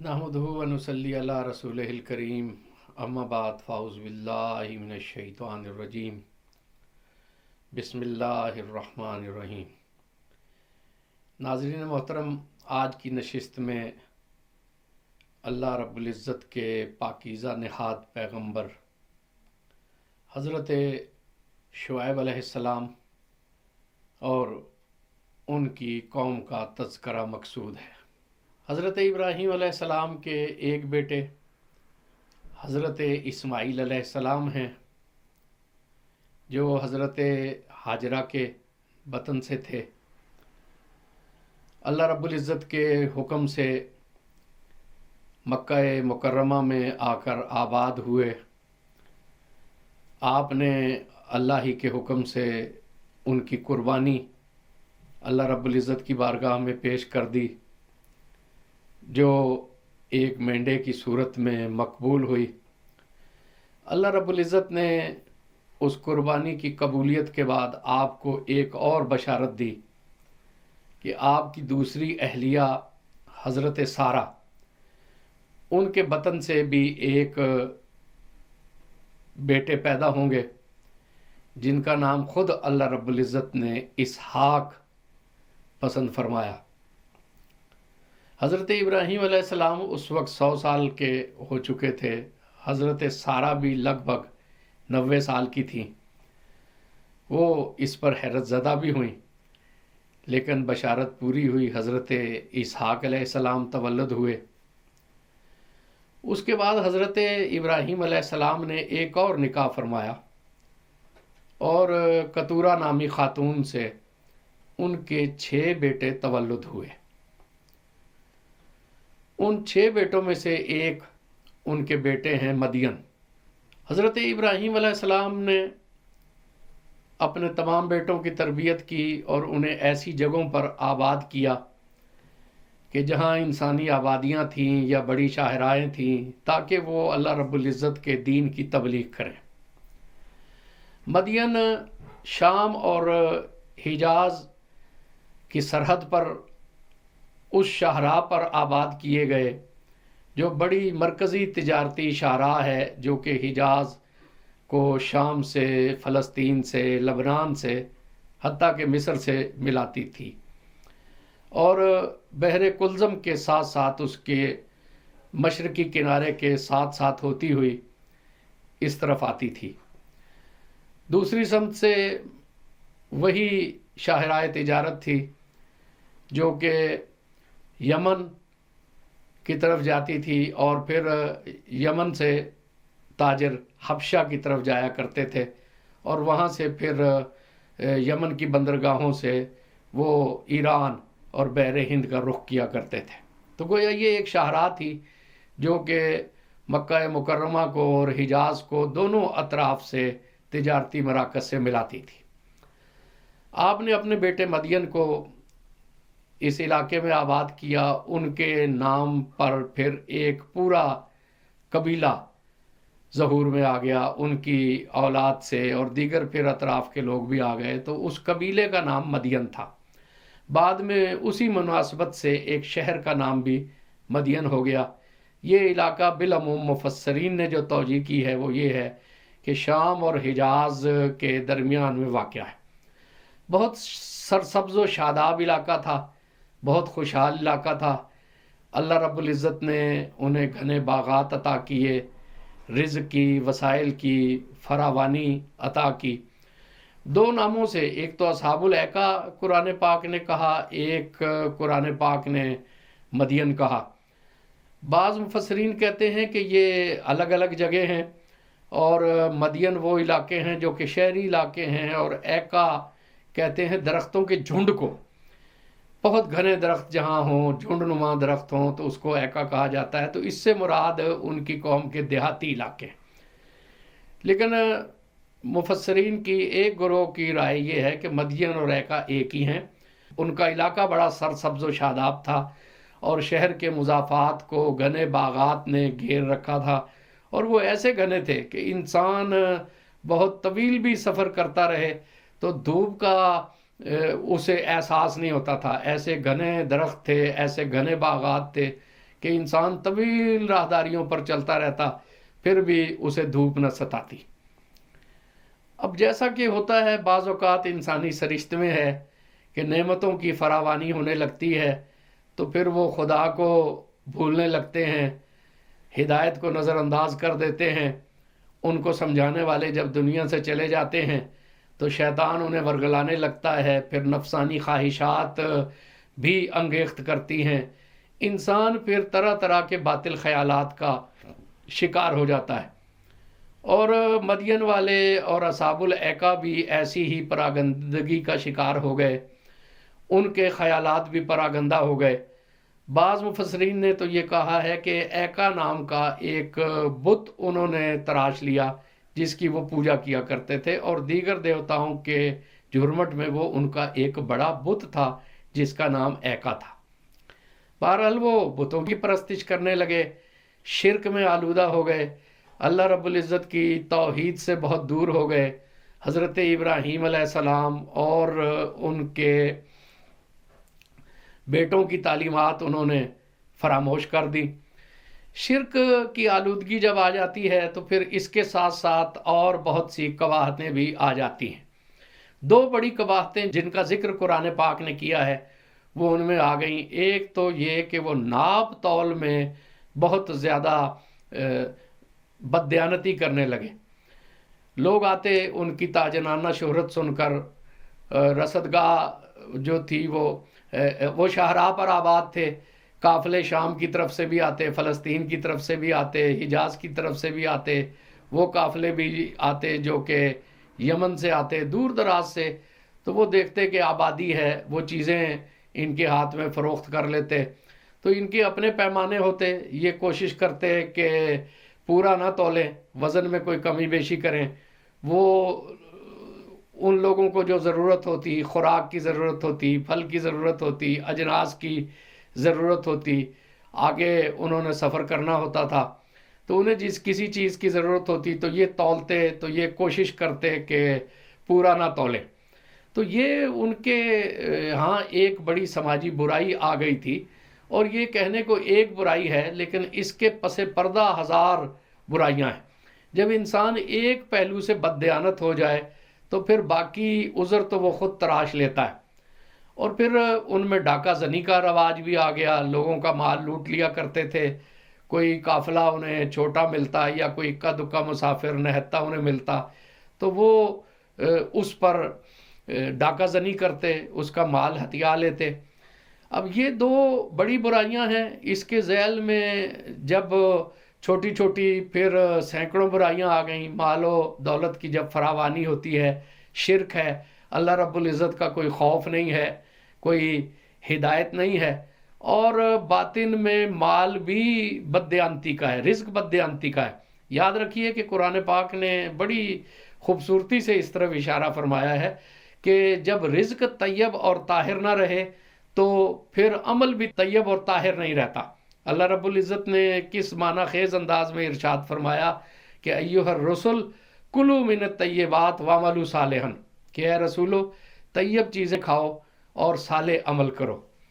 नहमदुहु व नुसल्ली अला रसूलिहिल करीम अम्मा बाद फ़ाउज़ु बिल्लाहि मिनश शैतानिर रजीम बिस्मिल्लाहिर रहमानिर रहीम। नाज़रीन मोहतरम, आज की नशिस्त में अल्लाह रब्बुल इज़्ज़त के पाकीज़ा निहात पैगंबर हज़रत शुएब अलैहिस्सलाम और उनकी कौम का तज़किरा मक़सूद है। हज़रत इब्राहीम अलैहिस्सलाम के एक बेटे हज़रत इस्माईल अलैहिस्सलाम हैं, जो हज़रत हाजरा के वतन से थे। अल्लाह रब्बुल इज़्ज़त के हुक्म से मक्का मुकर्रमा में आकर आबाद हुए। आपने अल्लाह ही के हुक्म से उनकी कुर्बानी अल्लाह रब्बुल इज़्ज़त की बारगाह में पेश कर दी, जो एक मेंढे की सूरत में मकबूल हुई। अल्लाह रब्बुल इज़्ज़त ने उस कुर्बानी की कबूलियत के बाद आपको एक और बशारत दी कि आपकी दूसरी अहलिया हज़रत सारा, उनके बतन से भी एक बेटे पैदा होंगे, जिनका नाम खुद अल्लाह रब्बुल इज़्ज़त ने इसहाक पसंद फरमाया। हज़रत इब्राहीम अलैहिस्सलाम उस वक्त 100 साल के हो चुके थे। हज़रत सारा भी लगभग 90 साल की थी। वो इस पर हैरत ज़दा भी हुई, लेकिन बशारत पूरी हुई। हज़रत इसहाक अलैहिस्सलाम तवल्लुद हुए। उसके बाद हज़रत इब्राहीम अलैहिस्सलाम ने एक और निकाह फरमाया और कतूरा नामी खातून से उनके 6 बेटे तवल्लुद हुए। उन 6 बेटों में से एक उनके बेटे हैं मदियन। हज़रत इब्राहीम अलैहिस्सलाम ने अपने तमाम बेटों की तरबियत की और उन्हें ऐसी जगहों पर आबाद किया कि जहाँ इंसानी आबादियाँ थीं या बड़ी शाहराएँ थीं, ताकि वो अल्लाह रब्बुल इज़्ज़त के दीन की तबलीग करें। मदियन शाम और हिजाज की सरहद पर उस शाहराह पर आबाद किए गए, जो बड़ी मरकज़ी तिजारती शाहराह है, जो कि हिजाज को शाम से, फ़लस्तीन से, लबनान से, हत्ता कि मिस्र से मिलाती थी और बहरे कुल्ज़म के साथ साथ उसके मशरक़ी किनारे के साथ साथ होती हुई इस तरफ आती थी। दूसरी समत से वही शाहराह तिजारत थी जो कि यमन की तरफ जाती थी और फिर यमन से ताजर हबशा की तरफ जाया करते थे और वहाँ से फिर यमन की बंदरगाहों से वो ईरान और बहरे हिंद का रुख किया करते थे। तो गोया ये एक शाहराह थी जो कि मक्का मुकर्रमा को और हिजाज को दोनों अतराफ से तिजारती मराकज़ से मिलाती थी। आपने अपने बेटे मदियन को इस इलाके में आबाद किया। उनके नाम पर फिर एक पूरा कबीला ज़हूर में आ गया, उनकी औलाद से, और दीगर फिर अतराफ़ के लोग भी आ गए, तो उस कबीले का नाम मदियन था। बाद में उसी मुनासबत से एक शहर का नाम भी मदियन हो गया। ये इलाका बिलअमूम मुफस्सरीन ने जो तौजीह की है वो ये है कि शाम और हिजाज के दरमियान में वाक़या है। बहुत सरसब्ज़ व शादाब इलाका था, बहुत खुशहाल इलाका था। अल्लाह रब्बुल इज़्ज़त ने उन्हें घने बागात अता किए, रिज़्क़ की, वसाइल की फरावानी अता की। 2 नामों से, एक तो असहाबुल ऐका कुरान पाक ने कहा, एक कुरान पाक ने मदियन कहा। बाज़ मुफस्सरीन कहते हैं कि ये अलग अलग जगह हैं और मदियन वो इलाके हैं जो कि शहरी इलाके हैं, और ऐका कहते हैं दरख्तों के झुंड को। बहुत घने दरख्त जहाँ हों, झुंडनुमा दरख्त हों, तो उसको ऐका कहा जाता है। तो इससे मुराद उनकी कौम के देहाती इलाके। लेकिन मुफस्सरीन की एक ग्रोह की राय ये है कि मदियन और ऐका एक ही हैं। उनका इलाका बड़ा सरसब्ज़ व शादाब था और शहर के मुज़ाफ़ात को घने बागात ने घेर रखा था, और वो ऐसे घने थे कि इंसान बहुत तवील भी सफ़र करता रहे तो धूप का उसे एहसास नहीं होता था। ऐसे घने दरख्त थे, ऐसे घने बागात थे کہ انسان طویل راہداریوں پر چلتا رہتا پھر بھی اسے دھوپ نہ ستاتی۔ اب جیسا کہ ہوتا ہے بعض اوقات انسانی سرشت میں ہے کہ نعمتوں کی فراوانی ہونے لگتی ہے تو پھر وہ خدا کو بھولنے لگتے ہیں، ہدایت کو نظر انداز کر دیتے ہیں۔ ان کو سمجھانے والے جب دنیا سے چلے جاتے ہیں تو شیطان انہیں ورگلانے لگتا ہے، پھر نفسانی خواہشات بھی انگیخت کرتی ہیں، انسان پھر طرح طرح کے باطل خیالات کا شکار ہو جاتا ہے۔ اور مدین والے اور اصحاب الایکا بھی ایسی ہی پراگندگی کا شکار ہو گئے، ان کے خیالات بھی پراگندہ ہو گئے۔ بعض مفسرین نے تو یہ کہا ہے کہ ایکا نام کا ایک بت انہوں نے تراش لیا جس کی وہ پوجا کیا کرتے تھے، اور دیگر دیوتاؤں کے جھرمٹ میں وہ ان کا ایک بڑا بت تھا جس کا نام ایکا تھا۔ بہرحال وہ بتوں کی پرستش کرنے لگے، شرک میں آلودہ ہو گئے، اللہ رب العزت کی توحید سے بہت دور ہو گئے۔ حضرت ابراہیم علیہ السلام اور ان کے بیٹوں کی تعلیمات انہوں نے فراموش کر دی۔ شرک کی آلودگی جب آ جاتی ہے تو پھر اس کے ساتھ ساتھ اور بہت سی قباحتیں بھی آ جاتی ہیں۔ دو بڑی قباحتیں جن کا ذکر قرآن پاک نے کیا ہے وہ ان میں آ گئیں۔ ایک تو یہ کہ وہ ناپ تول میں بہت زیادہ بددیانتی کرنے لگے۔ لوگ آتے ان کی تاجنانہ شہرت سن کر، رصدگاہ جو تھی وہ شاہراہ پر آباد تھے، قافلے شام کی طرف سے بھی آتے، فلسطین کی طرف سے بھی آتے، حجاز کی طرف سے بھی آتے، وہ قافلے بھی آتے جو کہ یمن سے آتے، دور دراز سے، تو وہ دیکھتے کہ آبادی ہے، وہ چیزیں ان کے ہاتھ میں فروخت کر لیتے۔ تو ان کے اپنے پیمانے ہوتے، یہ کوشش کرتے کہ پورا نہ تولیں، وزن میں کوئی کمی بیشی کریں۔ وہ ان لوگوں کو جو ضرورت ہوتی، خوراک کی ضرورت ہوتی، پھل کی ضرورت ہوتی، اجناس کی ضرورت ہوتی، آگے انہوں نے سفر کرنا ہوتا تھا، تو انہیں کسی چیز کی ضرورت ہوتی تو یہ تولتے، تو یہ کوشش کرتے کہ پورا نہ تولیں۔ تو یہ ان کے ہاں ایک بڑی سماجی برائی آ گئی تھی، اور یہ کہنے کو ایک برائی ہے لیکن اس کے پس پردہ ہزار برائیاں ہیں۔ جب انسان ایک پہلو سے بددیانت ہو جائے تو پھر باقی عذر تو وہ خود تراش لیتا ہے۔ اور پھر ان میں ڈاکہ زنی کا رواج بھی آ گیا، لوگوں کا مال لوٹ لیا کرتے تھے۔ کوئی قافلہ انہیں چھوٹا ملتا یا کوئی اکا دکا مسافر نہتا انہیں ملتا تو وہ اس پر ڈاکہ زنی کرتے، اس کا مال ہتھیا لیتے۔ اب یہ دو بڑی برائیاں ہیں، اس کے ذیل میں جب چھوٹی چھوٹی پھر سینکڑوں برائیاں آ گئیں، مال و دولت کی جب فراوانی ہوتی ہے، شرک ہے، اللہ رب العزت کا کوئی خوف نہیں ہے، کوئی ہدایت نہیں ہے، اور باطن میں مال بھی بددیانتی کا ہے، رزق بددیانتی کا ہے۔ یاد رکھیے کہ قرآن پاک نے بڑی خوبصورتی سے اس طرف اشارہ فرمایا ہے کہ جب رزق طیب اور طاہر نہ رہے تو پھر عمل بھی طیب اور طاہر نہیں رہتا۔ اللہ رب العزت نے کس معنی خیز انداز میں ارشاد فرمایا کہ ایھا الرسل کلوا من الطیبات واعملوا صالحا، کہ اے رسولو طیب چیزیں کھاؤ اور صالح عمل کرو۔